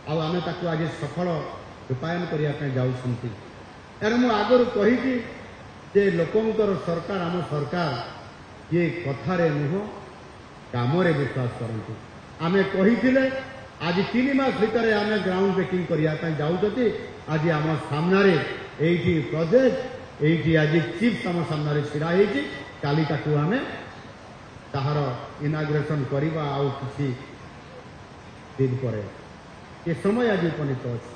आमे ताकू आज सफल रूपायन करने जाऊँगी। एणु मु आगु कही जे लोकंकर सरकार आम सरकार ये कथारे नुह कामरे विश्वास करते। आमे कही आज 3 मास भितर आम ग्राउंड ब्रेकिंग करने जाऊँगी। आज आम सामने यही प्रोजेक्ट यही आज चिप्स आम सामने छिड़ा होती काली ताकू आम ताहार इनाग्रेशन करवा आउ किसी दिन पर ये समय आज उपनीत अच्छे।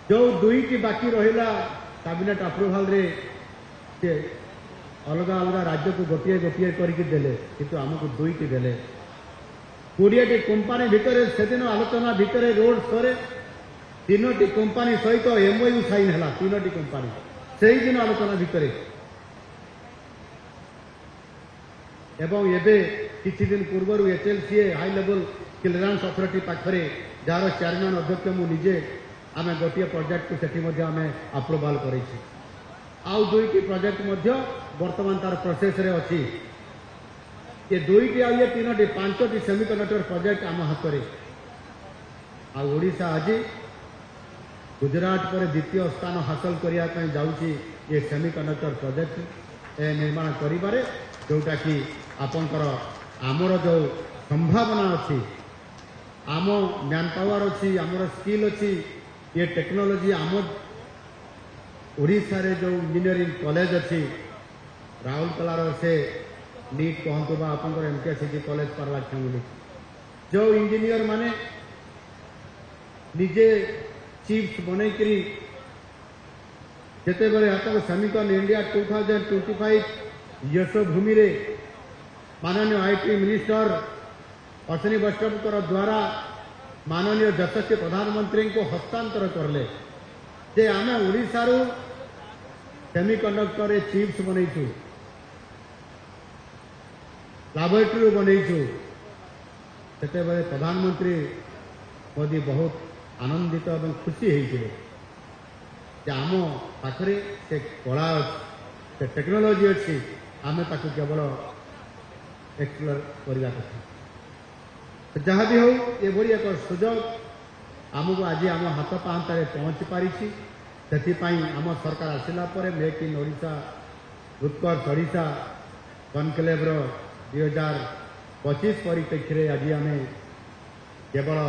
जो 2टी बाकी रहा कैबिनेट अप्रूवाल रे से अलग अलग राज्य को गोटे गोटे करके देले किंतु आमको 2टी देले 20टी कंपनी भितर से दिन आलोचना भितर रोड शो 3टी कंपनी सहित एमओयू साइन है 3टी कंपनी से दिन आलोचना भितर एवं एबे किछि दिन पूर्व एचएलसीए हाई लेवल क्लियरेंस अथॉरिटी पाखरे जार चेयरमैन अध्यक्ष मु निजे आम गोटे प्रोजेक्ट को सेठी आमे अप्रूवाल करेछि। आउ 2टी प्रोजेक्ट वर्तमान तार प्रोसेस रे अछि। ये 2टी आ ये 3टी 5टी सेमीकंडक्टर प्रोजेक्ट आम हाथ में आ ओडिशा आज गुजरात पर द्वितीय स्थान हासिल करने जाऊँगी। ये सेमीकंडक्टर प्रोजेक्ट निर्माण करिबारे जोटा कि आपंकर आमर जो संभावना अच्छी आम मैन पावर अच्छी आमर स्किल अच्छी ये टेक्नोलोजी आम ओडिशा रे जो इंजीनियरिंग कॉलेज अच्छी राउरकेलार से नीट कहतु बा आपंकर एमकेसीजी कॉलेज पारलाखेमुंडी जो इंजीनियर माने निजे चिप्स बनईकरी जिते बड़े हाथ सेमिकन इंडिया 2025 यशोभूमि रे माननीय आईटी मिनिस्टर अश्विनी वैष्णव द्वारा माननीय यशस्वी प्रधानमंत्री को हस्तांतर करले जे आम ओडिशा रु सेमिकंडक्टर चिप्स बनईचु लैबोरेटरी बनईचु सेते बड़े प्रधानमंत्री मोदी बहुत आनंदित और खुशी होते आम पाखरे से कला से टेक्नोलोजी अच्छी आम ताकू केवल एक्सप्लोर करने कथा जहाँ भी हो ये एक सुजोग आमको आज आम हाथ पाहांतारे पहुँची पारी से आम सरकार आसला make in Odisha Utkarsh Odisha conclave 2025 परिप्रेक्षी आज आम केवल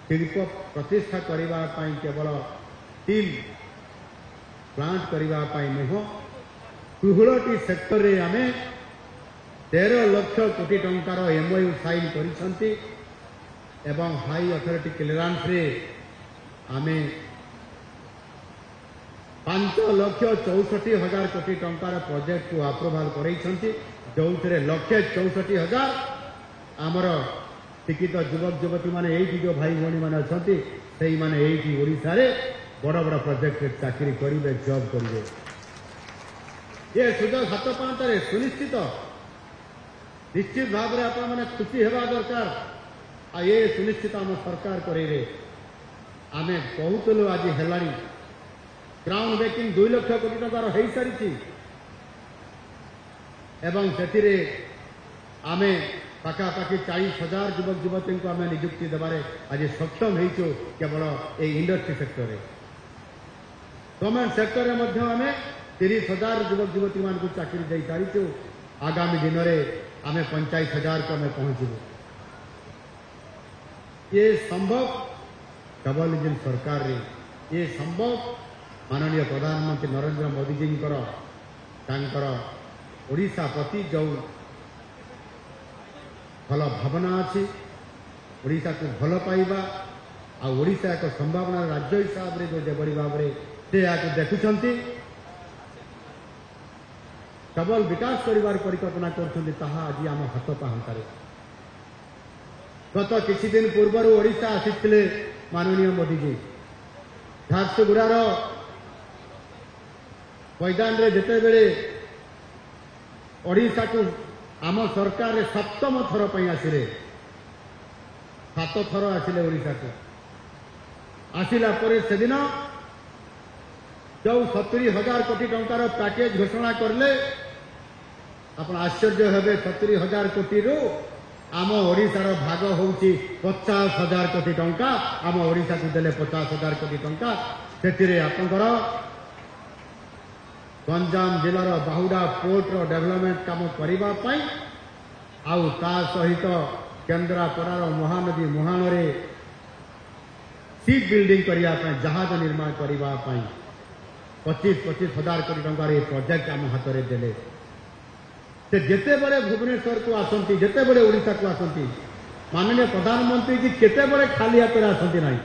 शिल्प प्रतिष्ठा करने केवल स्टील प्लांट करने नुह 16टी सेक्टर रे आम 13 लाख कोटी टंकार एमओयू साइन करिसंती एवं हाई अथॉरिटी क्लियरेंस रे आम 5,64,000 कोटी टंकार प्रोजेक्ट को अप्रूवाल करैछंती जो 1,64,000 आमर शिक्षित युवक युवती माने एठी जो भाई भौणी माने अछंती सेही माने एठी ओडिशा रे बड़ बड़ प्रोजेक्ट रे चाकरी करिवे जॉब करिवे ये सुजोग हाथ पांतारे सुनिश्चित निश्चित भाव में आपण माने खुशी हेबा दरकार आ ये सुनिश्चित आम सरकार करे आम कहूलु आज हेलानी ग्राउंड ब्रेकिंग 2 लाख कोटी टंकार हो सारी एवं से आम पाखापाखि 40,000 युवक युवती को आम निजुक्ति देवारे आज सक्षम हो केवल ये इंडस्ट्री सेक्टर में गवर्नमेंट सेक्टर में आम 30,000 युवक युवती मान को चाकरी दे सारी आगामी दिन में आम 45,000 को आम पहुंचू ये संभव डबल इंजिन सरकार रे ये संभव माननीय प्रधानमंत्री नरेंद्र मोदी जी ओडिशा प्रति जो भल भावना अच्छी ओडिशा को भल पाइबा आ ओडिशा एक संभावना राज्य हिसाब से जो जेबड़ी भाव में से यहाँ देखुंट केवल विकास कर परिकल्पना कर आज आम हाथ पाहांतारे गत किछि दिन पूर्व ओडिशा आसिथिले माननीय मोदी जी झारसुगुड़ार मैदान रे जेते बेले ओडिशा को आम सरकार 7म थर पर आसिले 7 थर आसिले ओडिशा को आसिला परे से दिन जो 70,000 कोटी टंकार पैकेज घोषणा करले आप आश्चर्य हेबे 70,000 कोटी रु आम ओडिशार भाग होउची 50,000 कोटी टंका आम ओडिशा को देले 50,000 कोटी टंका से आपंकर गंजाम जिलार बाहुडा पोर्ट रो डेवलपमेंट काम करिबा पई आउ ता सहित केन्द्रापड़ार महानदी मुहाण रे सीप बिल्डिंग करिया पई जहाज निर्माण करिबा पई 25,000 कोटी टंका रे प्रोजेक्ट आम हाथ रे देले से जेते बड़े भुवनेश्वर को आसंती जेते बड़े ओडिशा को आसंती माननीय प्रधानमंत्री जी केते बड़े खाली हाथ रे आसंती नहीं।